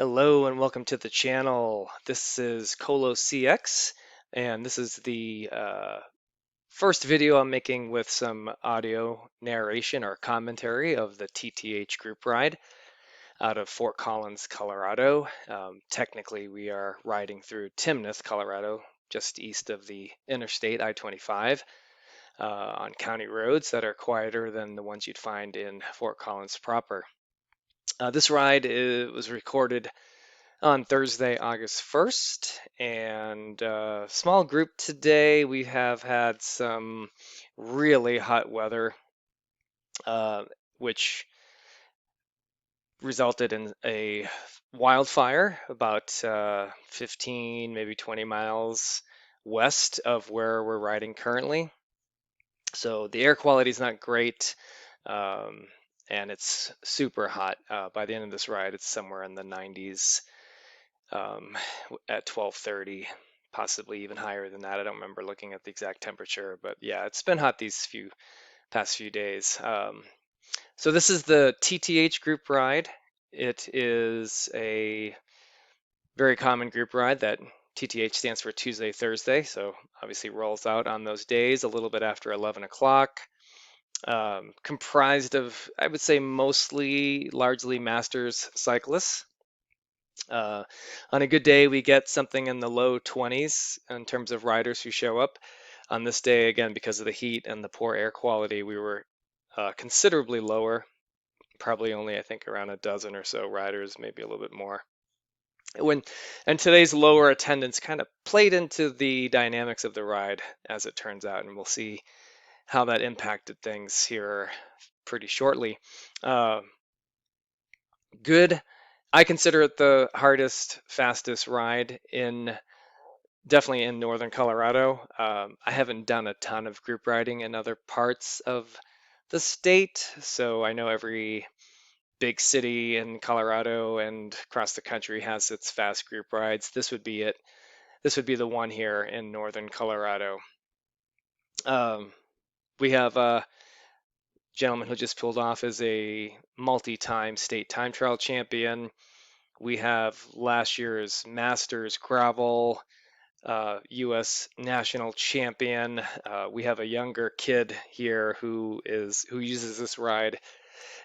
Hello and welcome to the channel. This is Colo CX, and this is the first video I'm making with some audio narration or commentary of the TTH group ride out of Fort Collins, Colorado. Technically, we are riding through Timnath, Colorado, just east of the interstate I-25 on county roads that are quieter than the ones you'd find in Fort Collins proper. This ride was recorded on Thursday, August 1st, and small group today. We have had some really hot weather, uh, which resulted in a wildfire about 15, maybe 20 miles west of where we're riding currently. So the air quality is not great, um, and it's super hot. By the end of this ride, it's somewhere in the 90s um, at 12:30, possibly even higher than that. I don't remember looking at the exact temperature, but yeah, it's been hot these past few days. So this is the TTH group ride. It is a very common group ride that TTH stands for Tuesday, Thursday. So obviously rolls out on those days a little bit after 11 o'clock. Comprised of, I would say, largely masters cyclists. Uh, on a good day, we get something in the low 20s in terms of riders who show up. On this day, again, because of the heat and the poor air quality, we were considerably lower, probably only, I think, around a dozen or so riders, maybe a little bit more. When and today's lower attendance kind of played into the dynamics of the ride, as it turns out, and we'll see how that impacted things here pretty shortly. Uh, Good. I consider it the hardest, fastest ride in definitely in northern Colorado. I haven't done a ton of group riding in other parts of the state, so I know every big city in Colorado and across the country has its fast group rides. This would be it. This would be the one here in northern Colorado. Um, we have a gentleman who just pulled off as a multi-time state time trial champion. We have last year's Masters Gravel U.S. national champion. We have a younger kid here who uses this ride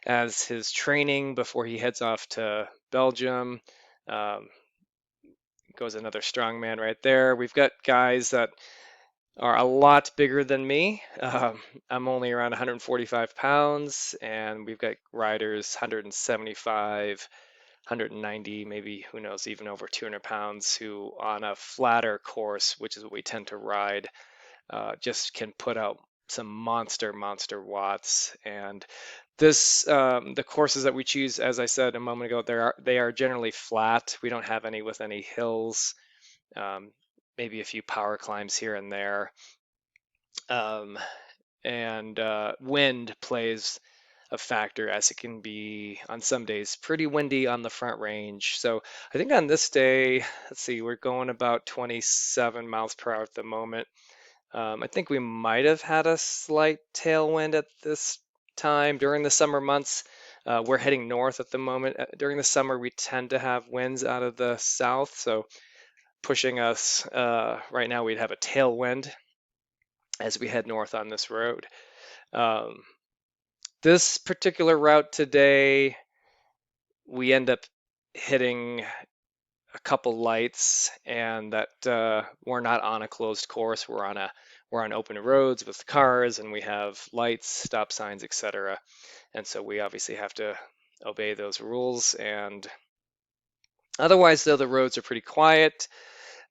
as his training before he heads off to Belgium. Um, Goes another strongman right there. We've got guys that are a lot bigger than me. I'm only around 145 pounds, and we've got riders 175, 190, maybe who knows, even over 200 pounds, who on a flatter course, which is what we tend to ride, just can put out some monster watts. And the courses that we choose, as I said a moment ago, they are generally flat. We don't have any with any hills, um, maybe a few power climbs here and there. Um, and Wind plays a factor, as it can be on some days pretty windy on the front range. So I think on this day, let's see, we're going about 27 miles per hour at the moment. I think we might have had a slight tailwind at this time during the summer months. We're heading north at the moment. During the summer, we tend to have winds out of the south, so pushing us right now, we'd have a tailwind as we head north on this road. Um, this particular route today, we end up hitting a couple lights, and that we're not on a closed course. We're on open roads with cars, and we have lights, stop signs, etc. And so we obviously have to obey those rules. And otherwise, though, the roads are pretty quiet.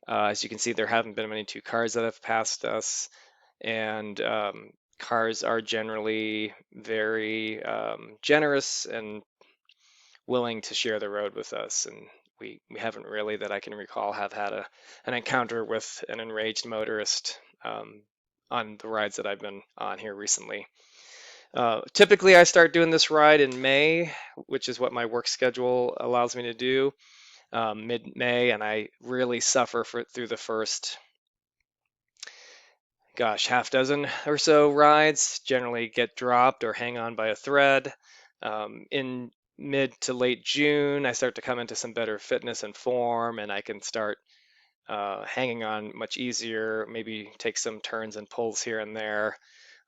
As you can see, there haven't been many two cars that have passed us, and cars are generally very generous and willing to share the road with us. And we haven't really, that I can recall, have had an encounter with an enraged motorist on the rides that I've been on here recently. Typically, I start doing this ride in May, which is what my work schedule allows me to do, mid-May, and I really suffer through the first, gosh, half dozen or so rides. Generally get dropped or hang on by a thread. In mid to late June, I start to come into some better fitness and form, and I can start hanging on much easier, maybe take some turns and pulls here and there.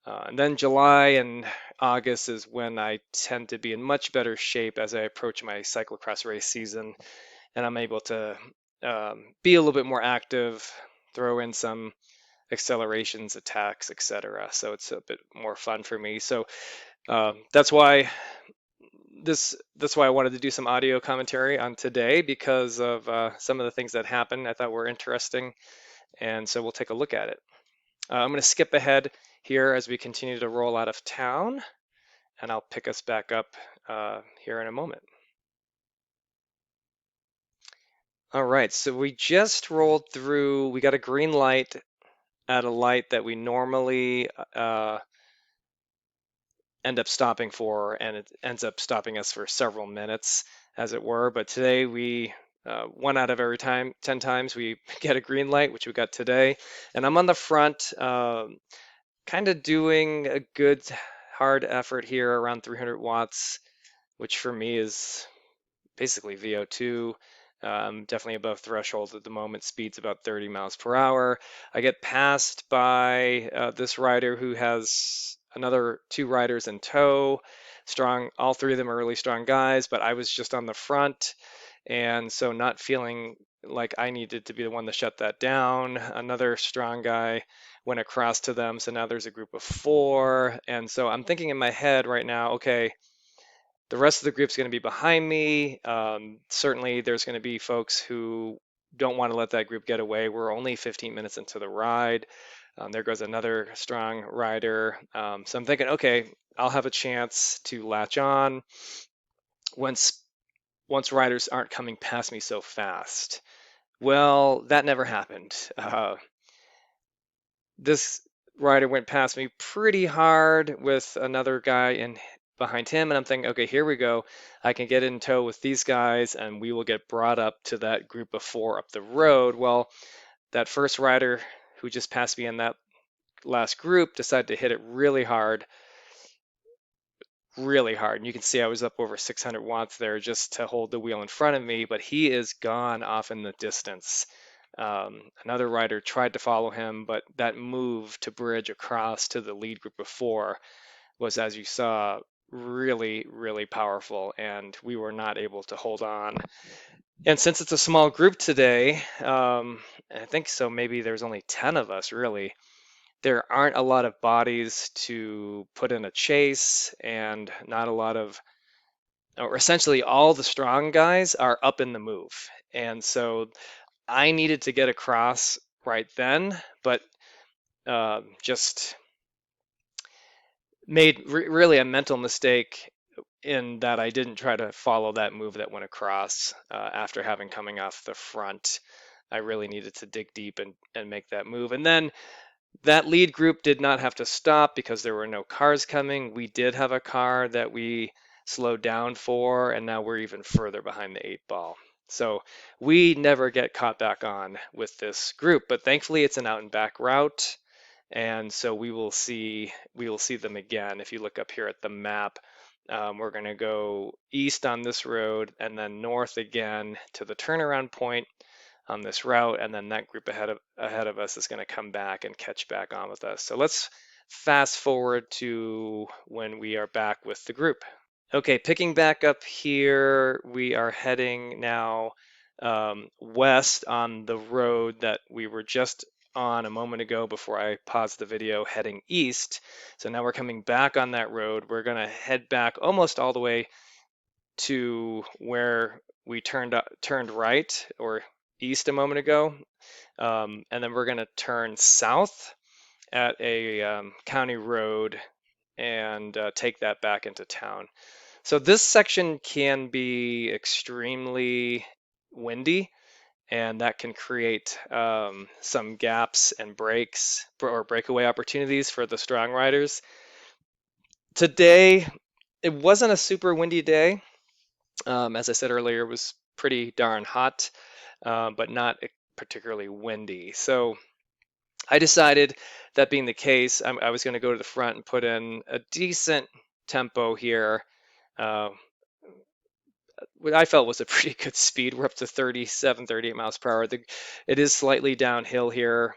And then July and August is when I tend to be in much better shape as I approach my cyclocross race season, and I'm able to be a little bit more active, throw in some accelerations, attacks, etc. So it's a bit more fun for me. So that's why that's why I wanted to do some audio commentary on today, because of some of the things that happened I thought were interesting, and so we'll take a look at it. I'm going to skip ahead here as we continue to roll out of town, and I'll pick us back up here in a moment. All right, so we just rolled through. We got a green light at a light that we normally end up stopping for, and it ends up stopping us for several minutes, as it were. But today we, one out of every 10 times, we get a green light, which we got today. And I'm on the front, kind of doing a good hard effort here around 300 watts, which for me is basically VO2. Definitely above threshold at the moment. Speed's about 30 miles per hour. I get passed by this rider who has another two riders in tow. Strong, all three of them are really strong guys, but I was just on the front, and so not feeling like I needed to be the one to shut that down. Another strong guy went across to them, so now there's a group of four, and so I'm thinking in my head right now, okay, the rest of the group's going to be behind me. Certainly, there's going to be folks who don't want to let that group get away. We're only 15 minutes into the ride. There goes another strong rider. So I'm thinking, okay, I'll have a chance to latch on once riders aren't coming past me so fast. Well, that never happened. This rider went past me pretty hard with another guy in behind him, and I'm thinking, okay, here we go. I can get in tow with these guys, and we will get brought up to that group of four up the road. Well, that first rider who just passed me in that last group decided to hit it really hard, really hard. And you can see I was up over 600 watts there just to hold the wheel in front of me, but he is gone off in the distance. Another rider tried to follow him, but that move to bridge across to the lead group of four was, as you saw, really, really powerful, and we were not able to hold on. And since it's a small group today, I think so, maybe there's only 10 of us really. There aren't a lot of bodies to put in a chase, and not a lot of, or essentially all the strong guys are up in the move. And so I needed to get across right then, but just made really a mental mistake in that I didn't try to follow that move that went across after having coming off the front. I really needed to dig deep and make that move. And then that lead group did not have to stop because there were no cars coming. We did have a car that we slowed down for, and now we're even further behind the eight ball. So we never get caught back on with this group, but thankfully it's an out and back route. And so we will see them again. If you look up here at the map, we're going to go east on this road and then north again to the turnaround point on this route, and then that group ahead of us is going to come back and catch back on with us. So let's fast forward to when we are back with the group. Okay, picking back up here, we are heading now west on the road that we were just on a moment ago before I paused the video, heading east. So now we're coming back on that road. We're going to head back almost all the way to where we turned right or east a moment ago. And then we're going to turn south at a county road and take that back into town. So this section can be extremely windy, and that can create some gaps and breaks or breakaway opportunities for the strong riders. Today, it wasn't a super windy day. As I said earlier, it was pretty darn hot, but not particularly windy. So I decided, that being the case, I was going to go to the front and put in a decent tempo here. Uh, what I felt was a pretty good speed. We're up to 37, 38 miles per hour. It is slightly downhill here.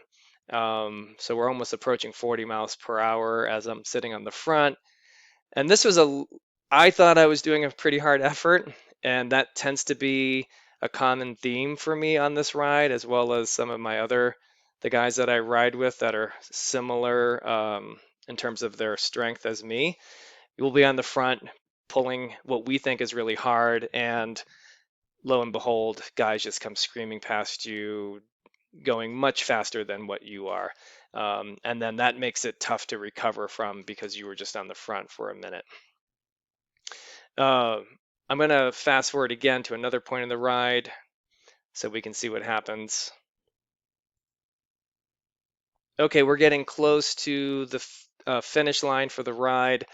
So we're almost approaching 40 miles per hour as I'm sitting on the front. And I thought I was doing a pretty hard effort, and that tends to be a common theme for me on this ride, as well as some of the guys that I ride with that are similar in terms of their strength as me. You'll be on the front pulling what we think is really hard, and lo and behold, guys just come screaming past you, going much faster than what you are. And then that makes it tough to recover from because you were just on the front for a minute. Uh, I'm going to fast forward again to another point in the ride so we can see what happens. Okay, we're getting close to the finish line for the ride.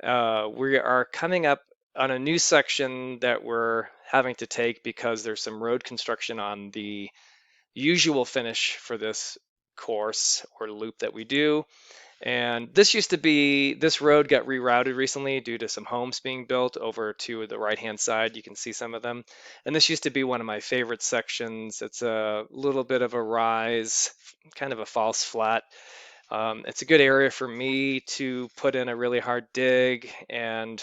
We are coming up on a new section that we're having to take because there's some road construction on the usual finish for this course or loop that we do. And this road got rerouted recently due to some homes being built over to the right-hand side. You can see some of them. And this used to be one of my favorite sections. It's a little bit of a rise, kind of a false flat. It's a good area for me to put in a really hard dig, and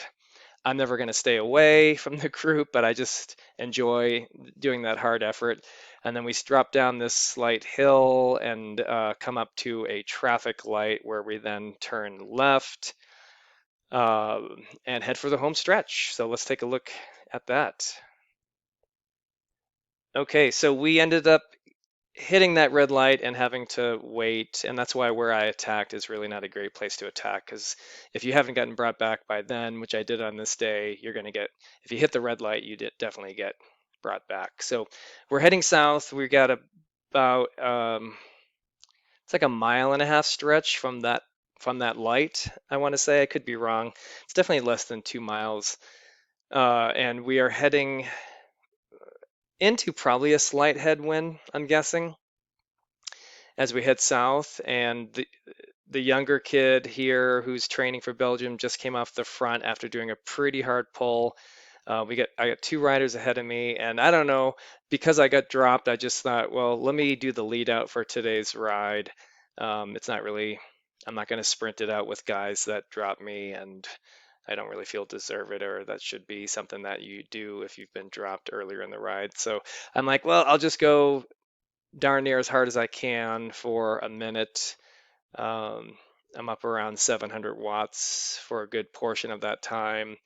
I'm never going to stay away from the group, but I just enjoy doing that hard effort. And then we drop down this slight hill and come up to a traffic light where we then turn left uh, and head for the home stretch. So let's take a look at that. Okay, so we ended up hitting that red light and having to wait, and that's why where I attacked is really not a great place to attack, because if you haven't gotten brought back by then, which I did on this day, you're going to get, if you hit the red light, definitely get brought back. So we're heading south. We got about it's like a mile and a half stretch from that light. I want to say, I could be wrong. It's definitely less than 2 miles, and we are heading into probably a slight headwind, I'm guessing, as we head south. And the younger kid here who's training for Belgium just came off the front after doing a pretty hard pull. I got two riders ahead of me, and I don't know, because I got dropped, I just thought, well, let me do the lead out for today's ride. It's not really, I'm not going to sprint it out with guys that drop me, and I don't really feel deserve it, or that should be something that you do if you've been dropped earlier in the ride. So I'm like, well, I'll just go darn near as hard as I can for a minute. um, I'm up around 700 watts for a good portion of that time.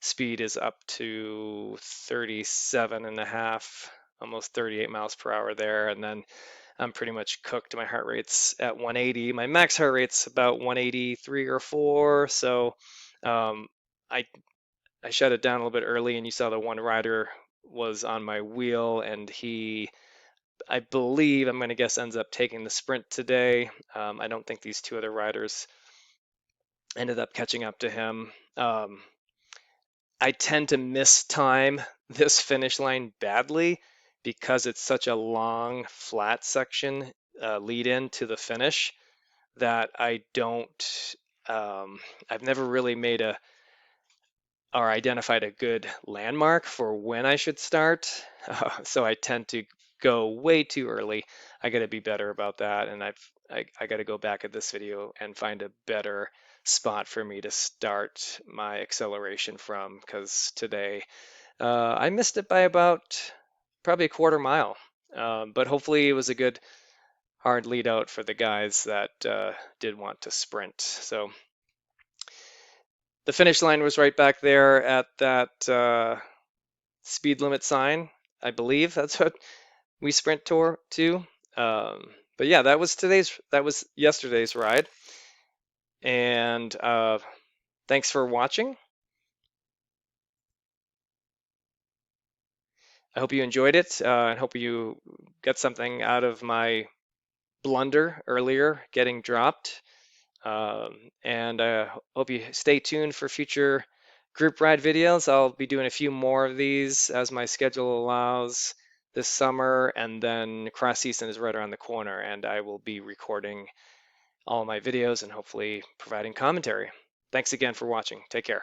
Speed is up to 37 and a half, almost 38 miles per hour there. And then I'm pretty much cooked. My heart rate's at 180. My max heart rate's about 183 or 4. So um, I, I shut it down a little bit early, and you saw the one rider was on my wheel, and I believe, I'm going to guess, ends up taking the sprint today. I don't think these two other riders ended up catching up to him. I tend to miss time this finish line badly because it's such a long, flat section lead in to the finish that I don't, I've never really made a or identified a good landmark for when I should start. So I tend to go way too early. I got to be better about that, and I got to go back at this video and find a better spot for me to start my acceleration from, because today I missed it by about probably a quarter mile. But hopefully it was a good hard lead out for the guys that did want to sprint. So the finish line was right back there at that speed limit sign. I believe that's what we sprint to. But yeah, that was yesterday's ride. And thanks for watching. I hope you enjoyed it. I hope you got something out of my blunder earlier, getting dropped. And I hope you stay tuned for future group ride videos. I'll be doing a few more of these as my schedule allows this summer, and then cross season is right around the corner, and I will be recording all my videos and hopefully providing commentary. Thanks again for watching. Take care.